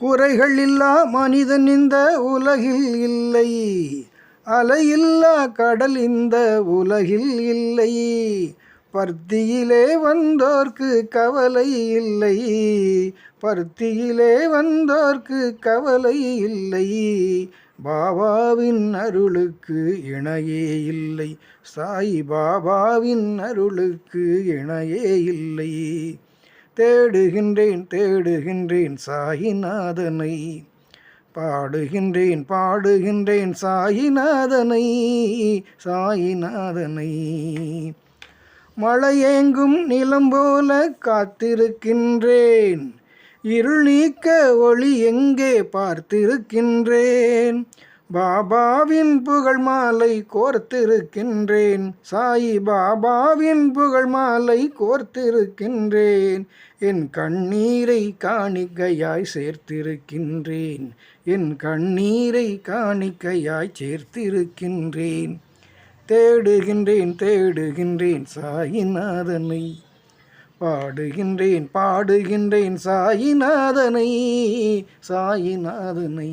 குறைகள் இல்லா மனிதன் இந்த உலகில் இல்லை, அலையில்லா கடல் இந்த உலகில் இல்லை. பர்த்தியிலே வந்தோர்க்கு கவலை இல்லை, பர்த்தியிலே வந்தோர்க்கு கவலை இல்லை. பாபாவின் அருளுக்கு இணையே இல்லை, சாய் பாபாவின் அருளுக்கு இணையே இல்லை. தேடுகின்றேன் தேடுகின்றேன் சாயிநாதனை, பாடுகின்றேன் பாடுகின்றேன் சாயிநாதனை, சாயிநாதனை. மழையேங்கும் நிலம் போல காத்திருக்கின்றேன், இருள் நீக்க ஒளி எங்கே பார்த்திருக்கின்றேன். பாபாவின் புகழ் மாலை கோர்த்திருக்கின்றேன், சாயி பாபாவின் புகழ் மாலை கோர்த்திருக்கின்றேன். என் கண்ணீரை காணிக்கையாய் சேர்த்திருக்கின்றேன், என் கண்ணீரை காணிக்கையாய் சேர்த்திருக்கின்றேன். தேடுகின்றேன் தேடுகின்றேன் சாயிநாதனை, பாடுகின்றேன் பாடுகின்றேன் சாயிநாதனை, சாயிநாதனை.